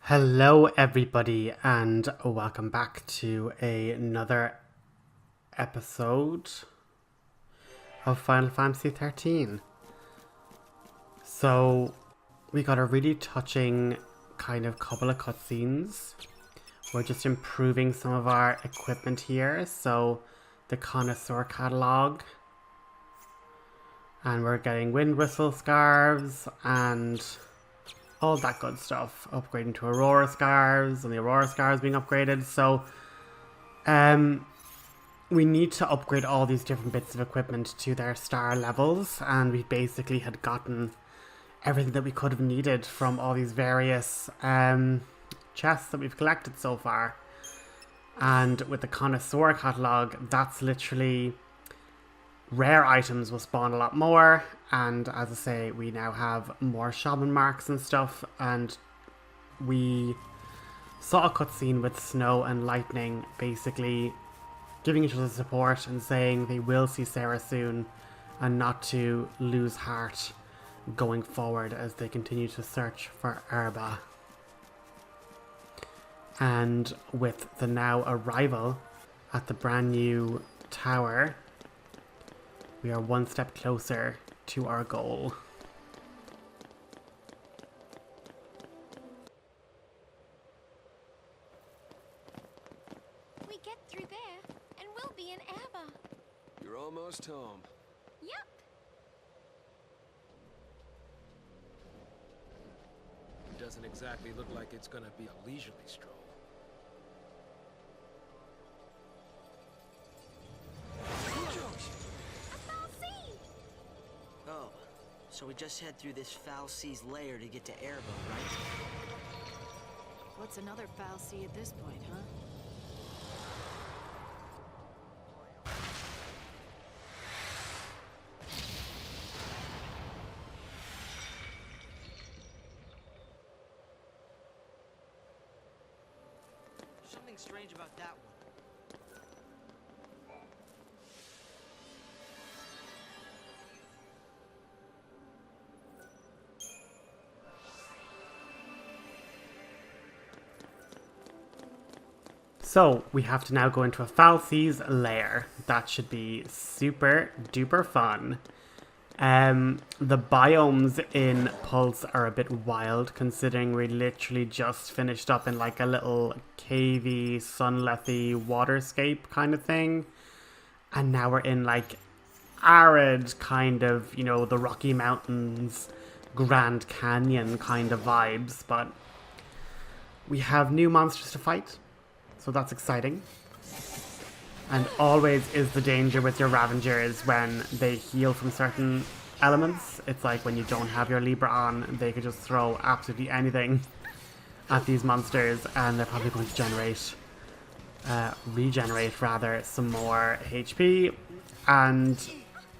Hello everybody and welcome back to another episode of Final Fantasy 13. So we got a really touching kind of couple of cutscenes. We're just improving some of our equipment here, so the connoisseur catalog, and we're getting wind whistle scarves and all that good stuff. Upgrading to Aurora Scarves, and the Aurora Scarves being upgraded. So we need to upgrade all these different bits of equipment to their star levels, and we basically had gotten everything that we could have needed from all these various chests that we've collected so far. And with the connoisseur catalog, that's literally rare items will spawn a lot more, and as I say, we now have more shaman marks and stuff, and we saw a cutscene with Snow and Lightning basically giving each other support and saying they will see Sarah soon and not to lose heart going forward as they continue to search for Oerba. And with the now arrival at the brand new tower, we are one step closer to our goal. We get through there, and we'll be in Oerba. You're almost home. Yep. It doesn't exactly look like it's gonna be a leisurely stroll. Fal Cie! Oh, so we just head through this Fal Cie's lair to get to Oerba, right? What's another Fal Cie at this point, huh? Something strange about that one. So we have to now go into a Fal Cie's lair. That should be super duper fun. The biomes in Pulse are a bit wild, considering we literally just finished up in like a little cavey, sunlethy waterscape kind of thing, and now we're in like arid kind of, you know, the Rocky Mountains, Grand Canyon kind of vibes. But we have new monsters to fight, so that's exciting. And always is the danger with your Ravengers when they heal from certain elements. It's like when you don't have your Libra on, they could just throw absolutely anything at these monsters, and they're probably going to regenerate rather, some more HP. And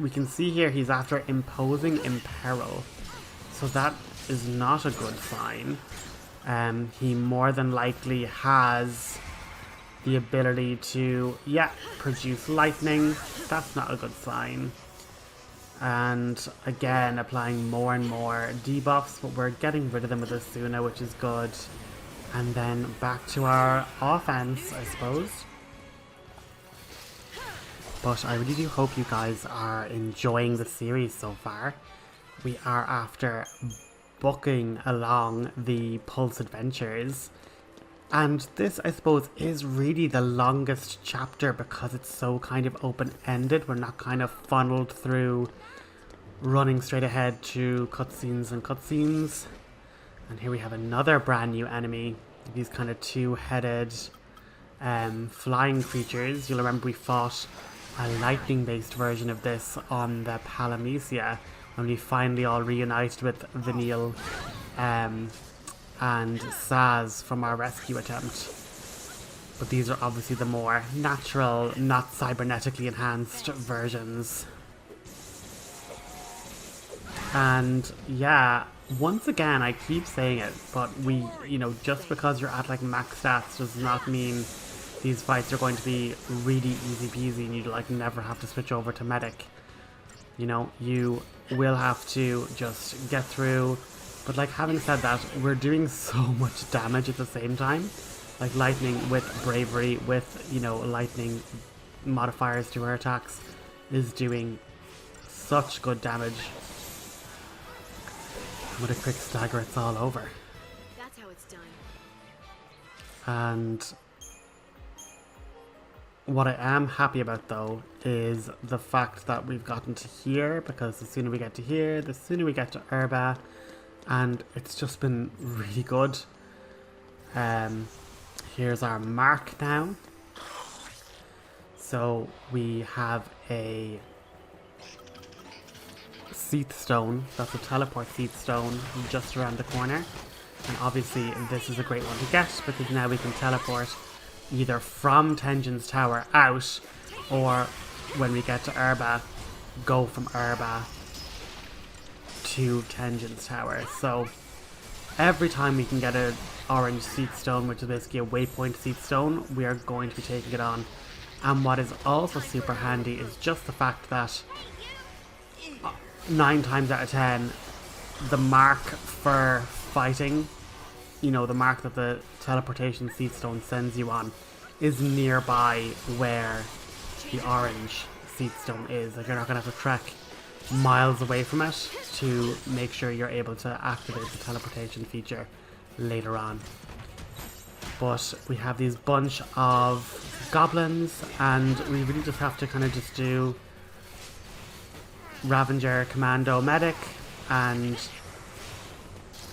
we can see here he's after imposing imperil, so that is not a good sign. He more than likely has the ability to, produce lightning. That's not a good sign. And again, applying more and more debuffs, but we're getting rid of them with Asuna, which is good. And then back to our offense, I suppose. But I really do hope you guys are enjoying the series so far. We are after booking along the Pulse adventures. And this, I suppose, is really the longest chapter because it's so kind of open-ended. We're not kind of funneled through running straight ahead to cutscenes and cutscenes. And here we have another brand new enemy. These kind of two-headed flying creatures. You'll remember we fought a lightning-based version of this on the Palamecia when we finally all reunited with Vanille and Saz from our rescue attempt. But these are obviously the more natural, not cybernetically enhanced versions. And yeah, once again, I keep saying it, but just because you're at like max stats does not mean these fights are going to be really easy peasy and you like never have to switch over to medic. You know, you will have to just get through, But like, having said that, we're doing so much damage at the same time. Like lightning with bravery, with, you know, lightning modifiers to our attacks is doing such good damage. With a quick stagger, it's all over. That's how it's done. And what I am happy about though is the fact that we've gotten to here, because the sooner we get to here, the sooner we get to Oerba, and it's just been really good. Here's our mark now. So we have a Seath Stone, that's a teleport Seath Stone just around the corner. And obviously this is a great one to get because now we can teleport either from Tenjin's Tower out, or when we get to Oerba, go from Oerba to Tenjin's Tower. So every time we can get an orange Seath Stone, which is basically a waypoint Seath Stone, we are going to be taking it on. And what is also super handy is just the fact that 9 times out of 10, the mark for fighting, you know, the mark that the teleportation Seath Stone sends you on, is nearby where the orange Seath Stone is. Like, you're not going to have to trek miles away from it to make sure you're able to activate the teleportation feature later on. But we have these bunch of goblins, and we really just have to kind of just do Ravenger, Commando, Medic, and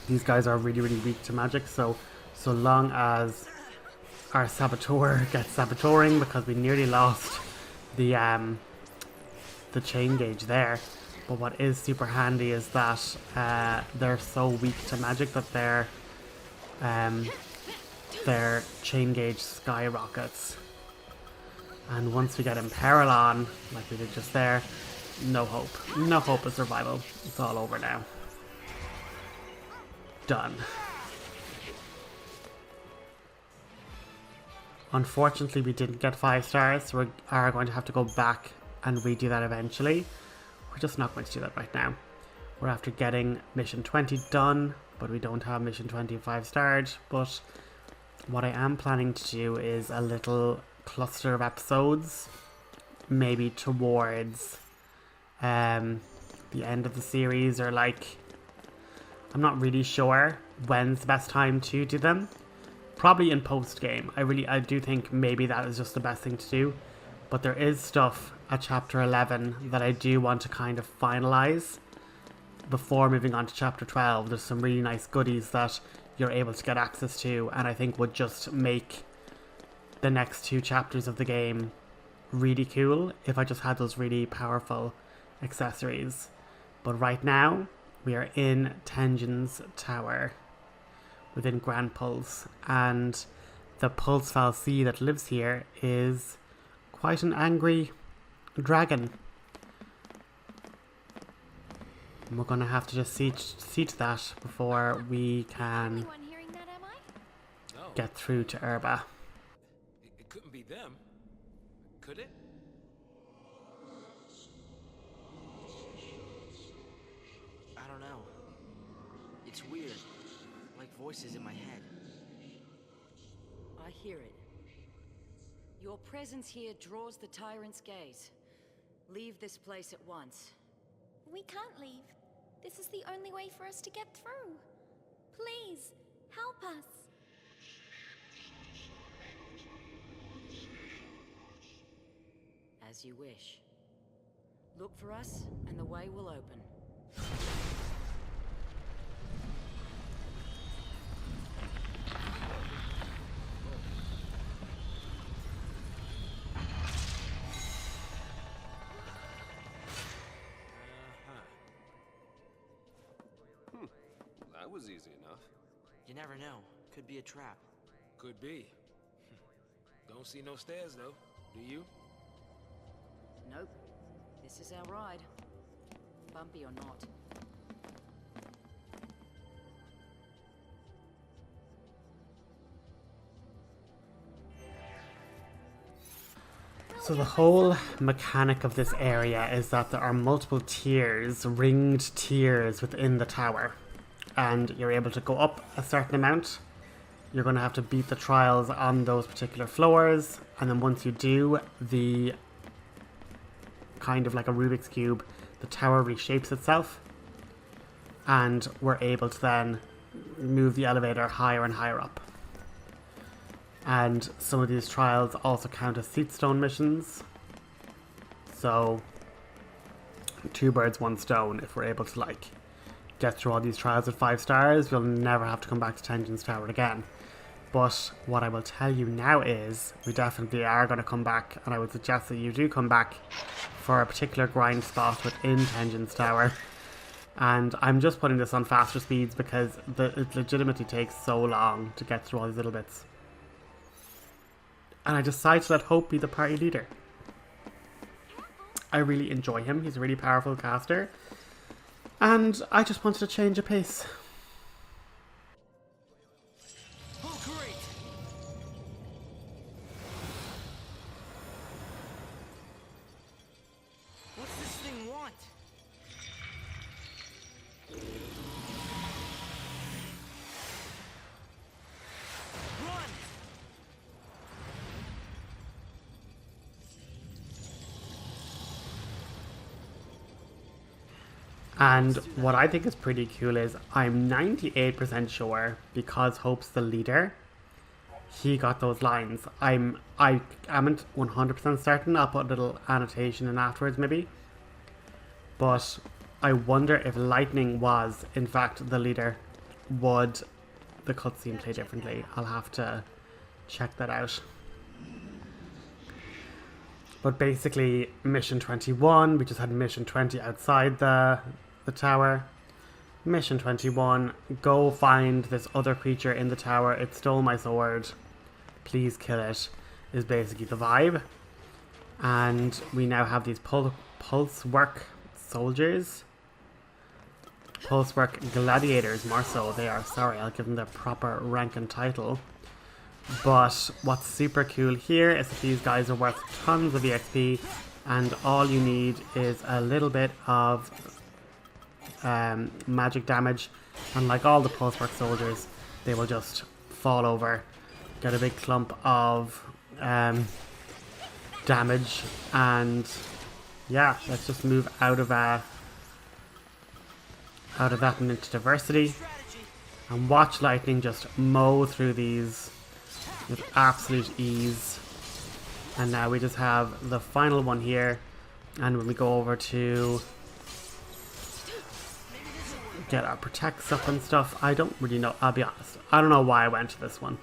these guys are really, really weak to magic, so long as our Saboteur gets Saboteuring, because we nearly lost the chain gauge there. But what is super handy is that they're so weak to magic that their chain gauge skyrockets. And once we get Imperil on, like we did just there, no hope. No hope of survival. It's all over now. Done. Unfortunately, we didn't get 5 stars, so we are going to have to go back and redo that eventually. We're just not going to do that right now. We're after getting mission 20 done, but we don't have mission 25 starred. But what I am planning to do is a little cluster of episodes, maybe towards the end of the series, or like, I'm not really sure when's the best time to do them. Probably in post game. I do think maybe that is just the best thing to do. But there is stuff at chapter 11 that I do want to kind of finalize before moving on to chapter 12. There's some really nice goodies that you're able to get access to, and I think would just make the next 2 chapters of the game really cool if I just had those really powerful accessories. But right now we are in Tenjin's Tower within Grand Pulse, and the Pulse Fal Cie that lives here is quite an angry dragon. And we're gonna have to just see to that before we can Anyone hearing that, am I? No, get through to Oerba. it couldn't be them. Could it? I don't know. It's weird. Like voices in my head. I hear it. Your presence here draws the tyrant's gaze. Leave this place at once. We can't leave. This is the only way for us to get through. Please, help us. As you wish. Look for us, and the way will open. That was easy enough. You never know. Could be a trap. Could be. Don't see no stairs though, do you? Nope. This is our ride. Bumpy or not. So the whole mechanic of this area is that there are multiple tiers, ringed tiers within the tower. and you're able to go up a certain amount, you're going to have to beat the trials on those particular floors, and then once you do, the kind of like a Rubik's Cube, the tower reshapes itself, and we're able to then move the elevator higher and higher up. And some of these trials also count as seat stone missions, so 2 birds, 1 stone. If we're able to like get through all these trials with 5 stars, you'll never have to come back to Tenjin's Tower again. But what I will tell you now is we definitely are going to come back, and I would suggest that you do come back for a particular grind spot within Tenjin's Tower. And I'm just putting this on faster speeds because it legitimately takes so long to get through all these little bits. And I decided to let Hope be the party leader. I really enjoy him. He's a really powerful caster. And I just wanted to change a pace. Oh, great! What's this thing want? Run! And what I think is pretty cool is I'm 98% sure, because Hope's the leader, he got those lines. I amn't 100% certain. I'll put a little annotation in afterwards maybe. But I wonder if Lightning was in fact the leader. Would the cutscene play differently? I'll have to check that out. But basically, mission 21, we just had mission 20 outside the tower. Mission 21, go find this other creature in the tower. It stole my sword. Please kill it, is basically the vibe. And we now have these pulse work soldiers. Pulse work gladiators, more so they are. Sorry, I'll give them their proper rank and title. But what's super cool here is that these guys are worth tons of EXP, and all you need is a little bit of magic damage, and like all the pulse work soldiers, they will just fall over, get a big clump of damage, and yeah, let's just move out of that and into diversity, and watch Lightning just mow through these with absolute ease. And now we just have the final one here, and when we go over to get our protects up and stuff, I don't really know, I'll be honest, I don't know why I went to this one.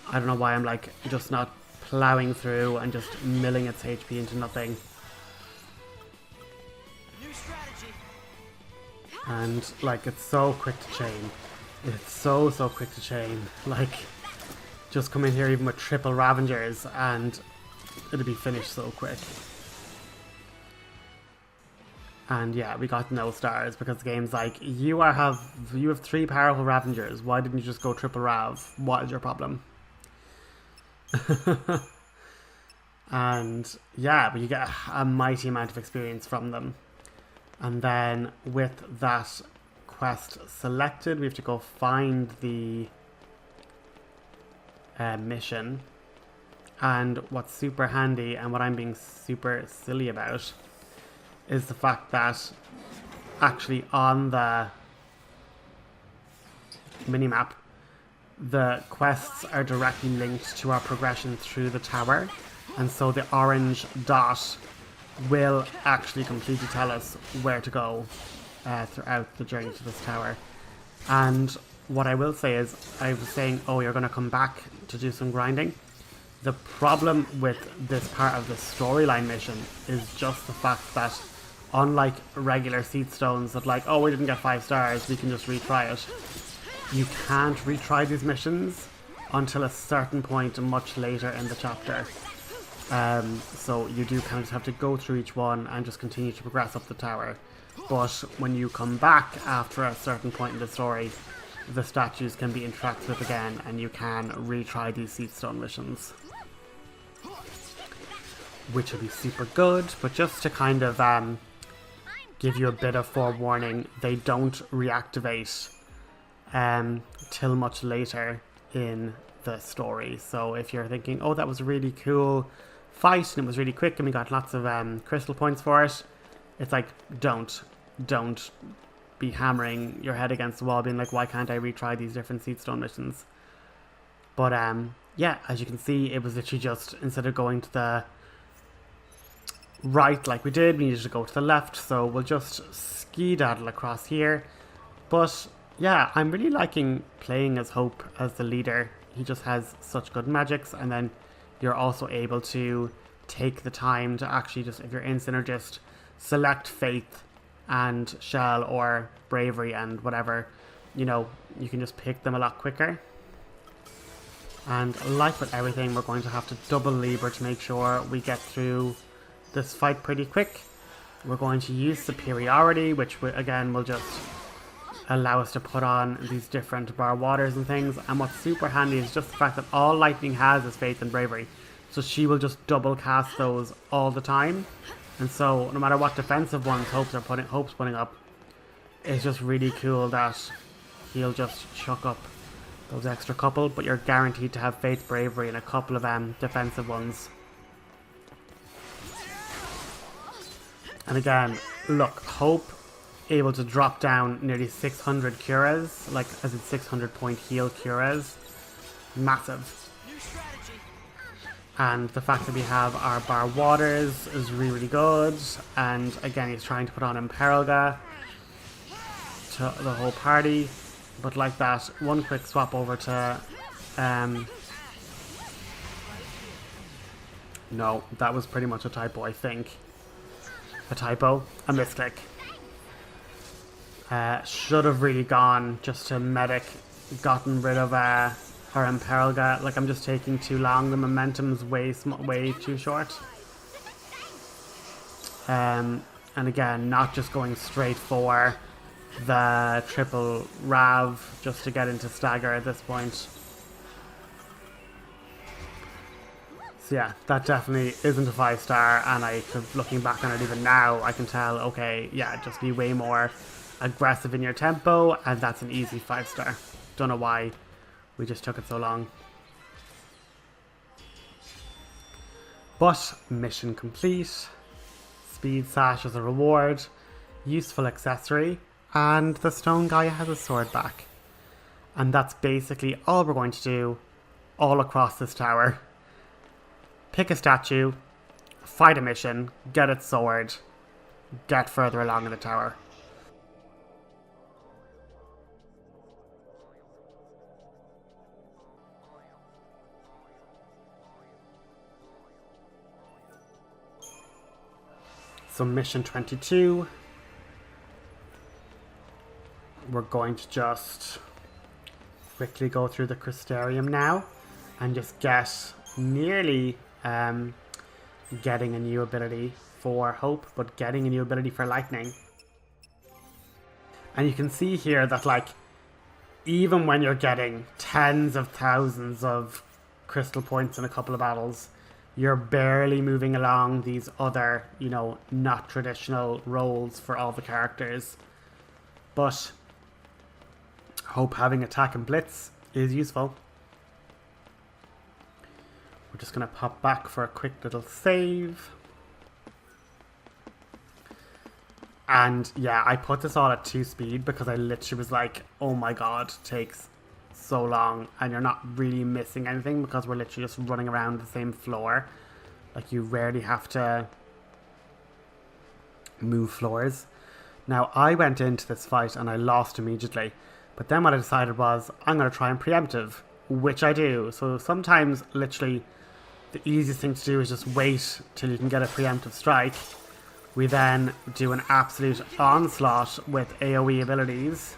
I don't know why I'm like just not plowing through and just milling its HP into nothing. And like, it's so quick to chain. It's so quick to chain. Like, just come in here even with triple Ravengers and it'll be finished so quick. And yeah, we got no stars because the game's like, you have 3 powerful Ravengers. Why didn't you just go triple Rav? What is your problem? And yeah, but you get a mighty amount of experience from them. And then with that quest selected, we have to go find the mission. And what's super handy, and what I'm being super silly about, is the fact that actually on the minimap, the quests are directly linked to our progression through the tower, and so the orange dot will actually completely tell us where to go throughout the journey to this tower. And what I will say is, I was saying, oh, you're going to come back to do some grinding. The problem with this part of the storyline mission is just the fact that unlike regular seed stones that like, oh, we didn't get 5 stars, we can just retry it. You can't retry these missions until a certain point much later in the chapter. So you do kind of just have to go through each one and just continue to progress up the tower. But when you come back after a certain point in the story, the statues can be interacted with again and you can retry these seed stone missions, which will be super good. But just to kind of give you a bit of forewarning. They don't reactivate till much later in the story. So if you're thinking, oh, that was a really cool fight and it was really quick and we got lots of crystal points for it, it's like, don't be hammering your head against the wall being like, why can't I retry these different Seedstone missions? But yeah, as you can see, it was literally just, instead of going to the right like we did, we needed to go to the left, so we'll just ski-daddle across here. But yeah, I'm really liking playing as Hope as the leader. He just has such good magics, and then you're also able to take the time to actually just, if you're in Synergist, select Faith and Shell or Bravery and whatever, you know, you can just pick them a lot quicker. And like with everything, we're going to have to double lever to make sure we get through this fight pretty quick. We're going to use Superiority, which again will just allow us to put on these different bar waters and things. And what's super handy is just the fact that all Lightning has is Faith and Bravery, so she will just double cast those all the time. And so no matter what defensive ones Hope's putting up, it's just really cool that he'll just chuck up those extra couple, but you're guaranteed to have Faith, Bravery, and a couple of defensive ones. And again, look, Hope able to drop down nearly 600 curas, like as in 600 point heal curas. Massive. And the fact that we have our bar waters is really, really good. And again, he's trying to put on Imperilga to the whole party. But like that, one quick swap over to... no, that was pretty much a typo, I think. A typo? A misclick. Should have really gone just to medic, gotten rid of her Imperilga. Like, I'm just taking too long. The momentum's way too short. And again, not just going straight for the triple Rav just to get into stagger at this point. So yeah, that definitely isn't a 5-star, and I could, looking back on it even now, I can tell, okay, yeah, just be way more aggressive in your tempo, and that's an easy 5-star. Don't know why we just took it so long. But mission complete. Speed Sash as a reward. Useful accessory. And the stone guy has a sword back. And that's basically all we're going to do all across this tower. Pick a statue, fight a mission, get its sword, get further along in the tower. So mission 22, we're going to just quickly go through the Crystarium now and just get nearly getting a new ability for Hope, but getting a new ability for Lightning. And you can see here that, like, even when you're getting tens of thousands of crystal points in a couple of battles, you're barely moving along these other, you know, not traditional roles for all the characters. But Hope having attack and blitz is useful. We're just going to pop back for a quick little save. And yeah, I put this all at 2 speed because I literally was like, oh my god, it takes so long, and you're not really missing anything because we're literally just running around the same floor. Like, you rarely have to move floors. Now, I went into this fight and I lost immediately, but then what I decided was I'm going to try and preemptive, which I do. So sometimes literally the easiest thing to do is just wait till you can get a preemptive strike. We then do an absolute onslaught with AoE abilities.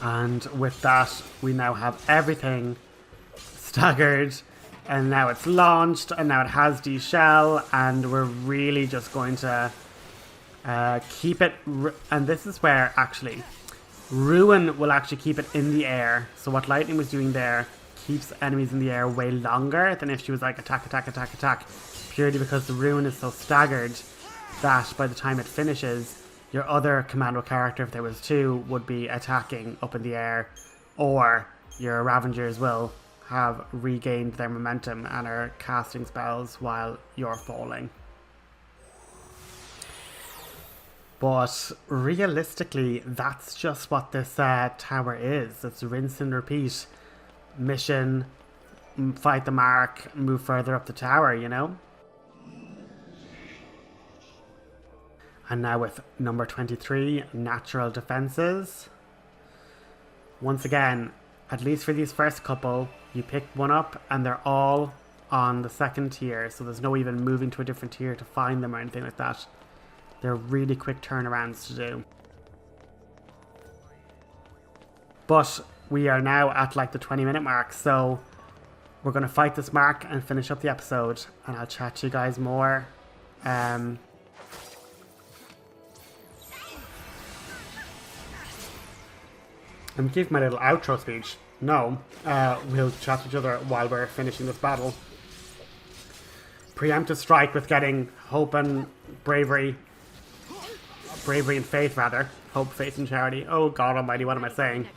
And with that, we now have everything staggered, and now it's launched, and now it has D-Shell, and we're really just going to keep it, and this is where actually Ruin will actually keep it in the air. So what Lightning was doing there, keeps enemies in the air way longer than if she was like attack, attack, attack, attack. Purely because the rune is so staggered that by the time it finishes, your other commando character, if there was two, would be attacking up in the air, or your Ravengers will have regained their momentum and are casting spells while you're falling. But realistically, that's just what this tower is. It's rinse and repeat. Mission, fight the mark, move further up the tower, you know? And now with number 23, natural defenses. Once again, at least for these first couple, you pick one up and they're all on the second tier. So there's no even moving to a different tier to find them or anything like that. They're really quick turnarounds to do. But we are now at like the 20-minute mark. So we're going to fight this mark and finish up the episode. And I'll chat to you guys more. I'm giving my little outro speech. No, we'll chat to each other while we're finishing this battle. Preemptive strike with getting hope and bravery. Bravery and faith, rather. Hope, faith, and charity. Oh God almighty, what am I saying?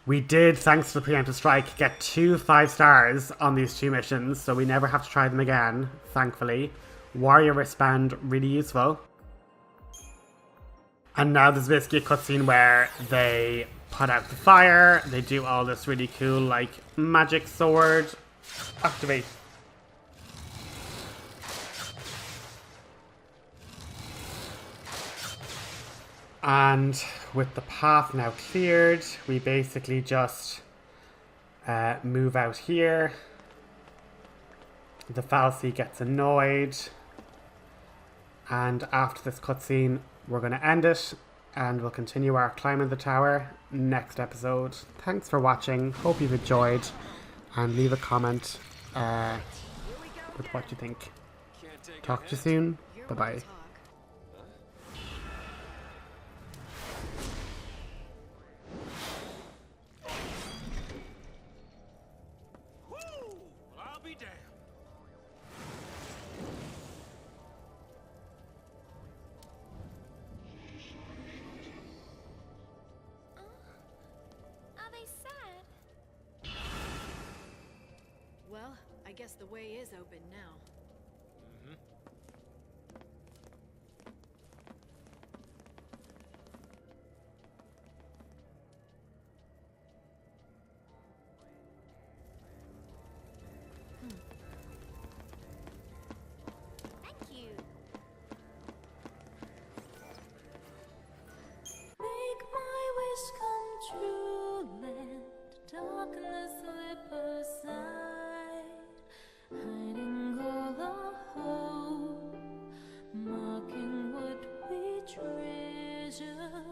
We did, thanks to the preemptive strike, get 2 5 stars on these 2 missions, so we never have to try them again, thankfully. Warrior wristband, really useful. And now there's basically a cutscene where they put out the fire, they do all this really cool, like, magic sword. Activate. And with the path now cleared, we basically just move out here. The Fal Cie gets annoyed. And after this cutscene, we're going to end it. And we'll continue our climb of the tower next episode. Thanks for watching. Hope you've enjoyed. And leave a comment with what you think. Talk to you soon. Bye-bye. Are they sad? Well, I guess the way is open now. Thank you. Make my wish come true, let darkness slip aside, hiding all the hope, marking what we treasure.